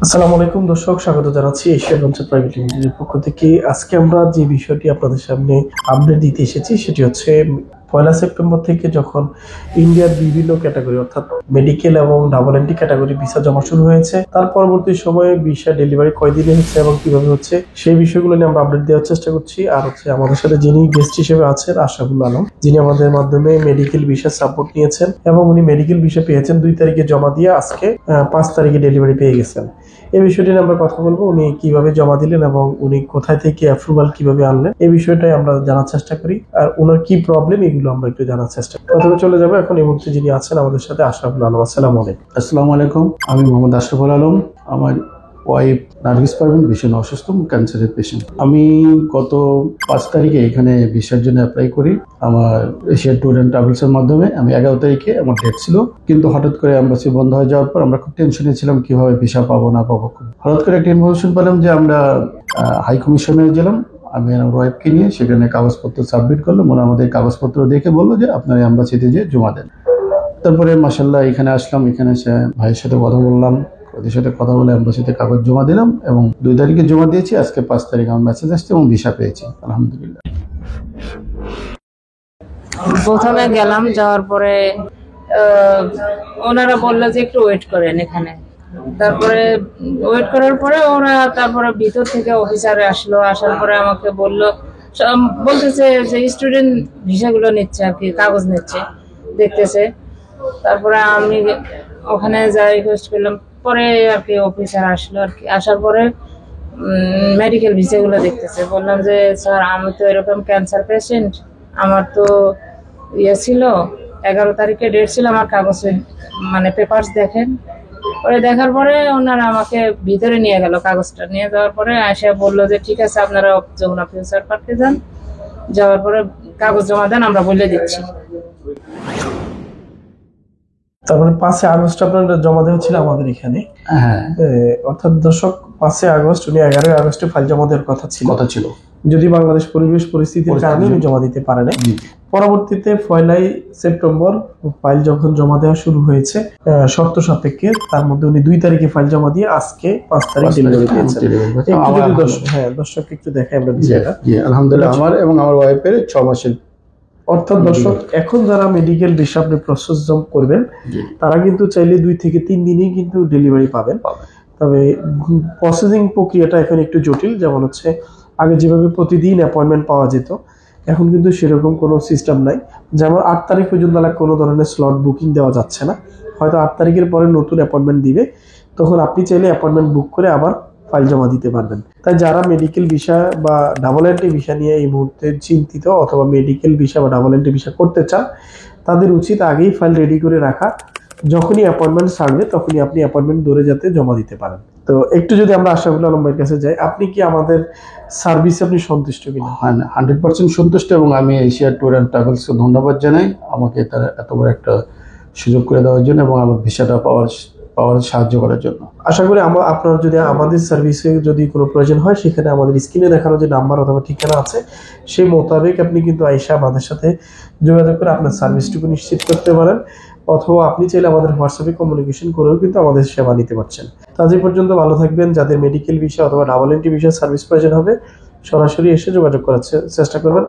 আসসালামু আলাইকুম দর্শক, স্বাগত জানাচ্ছি এশিয়া ভেঞ্চার প্রাইভেট লিমিটেডের পক্ষ থেকে। আজকে আমরা যে বিষয়টি আপনাদের সামনে আপডেট দিতে এসেছি সেটি হচ্ছে 1 সেপ্টেম্বর থেকে যখন ইন্ডিয়ার বিভিন্ন ক্যাটাগরি অর্থাৎ মেডিকেল এবং ডাবল এন্ট্রি ক্যাটাগরি ভিসা জমা শুরু হয়েছে, তার পরবর্তী সময়ে ভিসা ডেলিভারি কয়দিনে হচ্ছে এবং কিভাবে হচ্ছে সেই বিষয়গুলো নিয়ে আমরা আপডেট দেওয়ার চেষ্টা করছি। আর হচ্ছে আমাদের সাথে যিনি গেস্ট হিসেবে আছেন আশরাফুল আলম, যিনি আমাদের মাধ্যমে মেডিকেল ভিসা সাপোর্ট নিয়েছেন এবং উনি মেডিকেল ভিসা পেয়েছেন 2 তারিখে জমা দিয়ে আজকে 5 তারিখে ডেলিভারি পেয়ে গেছেন। এই বিষয়টি নিয়ে আমরা কথা বলবো, উনি কিভাবে জমা দিলেন এবং উনি কোথায় থেকে অ্যাপ্রুভাল কিভাবে আনলেন, এই বিষয়টাই আমরা জানার চেষ্টা করি। আর ওনার কি প্রবলেম এগুলো আমরা একটু জানার চেষ্টা করি। প্রথমে চলে যাবো এখন এই মুহূর্তে যিনি আছেন আমাদের সাথে আশরাফুল আলম। আসসালামু আলাইকুম। আসসালামু আলাইকুম, আমি মোহাম্মদ আশরাফুল আলম। আমার ওয়াইফ নার্গিস পারভিন ভীষণ অসুস্থ, ক্যান্সারের পেশেন্ট। আমি গত 5 তারিখে এখানে ভিসার জন্য অ্যাপ্লাই করি আমার এশিয়া ট্যুর অ্যান্ড ট্রাভেলসের মাধ্যমে। আমি 11 তারিখে আমার ডেট ছিল, কিন্তু হঠাৎ করে এম্বাসি বন্ধ হয়ে যাওয়ার পর আমরা খুব টেনশনে ছিলাম কিভাবে ভিসা পাবো না পাবো। হঠাৎ করে একটা ইনফরমেশন পেলাম যে আমরা হাই কমিশনে গেলাম, আমি আমার ওয়াইফকে নিয়ে সেখানে কাগজপত্র সাবমিট করলাম। ওরা আমাদের কাগজপত্র দেখে বললো যে আপনার এম্বাসিতে যে জমা দেন। তারপরে মাসাল্লাহ এখানে আসলাম, এখানে এসে ভাইয়ের সাথে কথা বললাম, ওদের সাথে কথা বলে এম্বাসিতে কাগজ জমা দিলাম এবং 2 তারিখে জমা দিয়েছি। আজকে 5 তারিখ আমার মেসেজ আসছে এবং ভিসা পেয়েছি, আলহামদুলিল্লাহ। প্রথমে গেলাম, যাওয়ার পরে ওনারা বললো যে একটু ওয়েট করেন এখানে। তারপরে ওয়েট করার পরে ওরা তারপরে ভিতর থেকে অফিসারে আসলো, আসার পরে আমাকে বলতেছে যে স্টুডেন্ট ভিসাগুলো নিচ্ছে আর কি, কাগজ নিচ্ছে, দেখতেছে। তারপরে আমি ওখানে যাই রিকোয়েস্ট করলাম, পরে আর কি অফিসার আসলো আর কি। আসার পরে মেডিকেল ভিসাগুলো দেখতেছে। বললাম যে স্যার, আমি তো এরকম ক্যান্সার পেশেন্ট, আমার তো ছিল 11 তারিখে ডেট ছিল, আমার কাগজে মানে পেপারস দেখেন। পরে দেখার পরে ওনারা আমাকে ভিতরে নিয়ে গেল, কাগজটা নিয়ে যাওয়ার পরে আসে বললো যে ঠিক আছে, আপনারা যমুনা ফিউচার পার্কে যান, যাওয়ার পরে কাগজ জমা দেন, আমরা বলে দিচ্ছি। তারপরে 5 আগস্ট আপনার জমা দেওয়া ছিল আমাদের এখানে। হ্যাঁ, অর্থাৎ দর্শক 5 আগস্ট, উনি 11 আগস্টে ফাইল জমা দেওয়ার কথা ছিল, যদি বাংলাদেশ পরিবেশ পরিস্থিতির কারণে উনি জমা দিতে পারেন। পরবর্তীতে 1 সেপ্টেম্বর ফাইল যখন জমা দেওয়া শুরু হয়েছে শর্ত সাপেক্ষে, তার মধ্যে উনি 2 তারিখে ফাইল জমা দিয়ে আজকে 5 তারিখ ডেলিভারি পেয়েছেন। দর্শক একটু দেখাই আমরা বিষয়টা। আলহামদুলিল্লাহ, আমার এবং আমার ওয়াইফের 6 মাসের। অর্থাৎ দর্শক, এখন যারা মেডিকেল ভিসা আপনি প্রসেস করবেন তারা কিন্তু চাইলে 2 থেকে 3 দিনেই কিন্তু ডেলিভারি পাবেন। তবে প্রসেসিং প্রক্রিয়াটা এখন একটু জটিল। যেমন হচ্ছে আগে যেভাবে প্রতিদিন অ্যাপয়েন্টমেন্ট পাওয়া যেত, এখন কিন্তু সেরকম কোনো সিস্টেম নাই। যেমন 8 তারিখ পর্যন্ত কোনো ধরনের স্লট বুকিং দেওয়া যাচ্ছে না। হয়তো 8 তারিখের পরে নতুন অ্যাপয়েন্টমেন্ট দিবে, তখন আপনি চাইলে অ্যাপয়েন্টমেন্ট বুক করে আবার ফাইল জমা দিতে পারবেন। তাই যারা মেডিকেল ভিসা বা ডাবল এন্ট্রি ভিসা নিয়ে এই মুহূর্তে চিন্তিত অথবা মেডিকেল ভিসা বা ডাবল এন্ট্রি ভিসা করতে চান, তাদের উচিত আগেই ফাইল রেডি করে রাখা। যখনই অ্যাপয়েন্টমেন্ট ছাড়বে তখনই আপনি অ্যাপয়েন্টমেন্ট ধরে যাতে জমা দিতে পারেন। তো একটু যদি আমরা আশরাফুল আলম ভাইয়ের কাছে যাই, আপনি কি আমাদের সার্ভিসে আপনি সন্তুষ্ট কিনা? 100% সন্তুষ্ট, এবং আমি এশিয়া ট্যুর অ্যান্ড ট্রাভেলসকে ধন্যবাদ জানাই আমাকে তারা এত বড় একটা সুযোগ করে দেওয়ার জন্য এবং আমার ভিসাটা পাওয়ার সাহায্য করার জন্য। আশা করি আপনার যদি আমাদের সার্ভিসে যদি কোনো প্রয়োজন হয়, সেখানে আমাদের স্ক্রিনে দেখানো যে নাম্বার অথবা ঠিকানা আছে সেই মোতাবেক আপনি কিন্তু আইসা আমাদের সাথে যোগাযোগ করে আপনার সার্ভিসটুকু নিশ্চিত করতে পারেন, অথবা আপনি চাইলে আমাদের হোয়াটসঅ্যাপে কমিউনিকেশন করেও কিন্তু আমাদের সেবা নিতে পারছেন। আজ এই পর্যন্ত ভালো থাকবেন। যাদের মেডিকেল ভিসা অথবা ডাবল এন্ট্রি ভিসা সার্ভিস প্রয়োজন হবে, সরাসরি এসে যোগাযোগ করার চেষ্টা করবেন।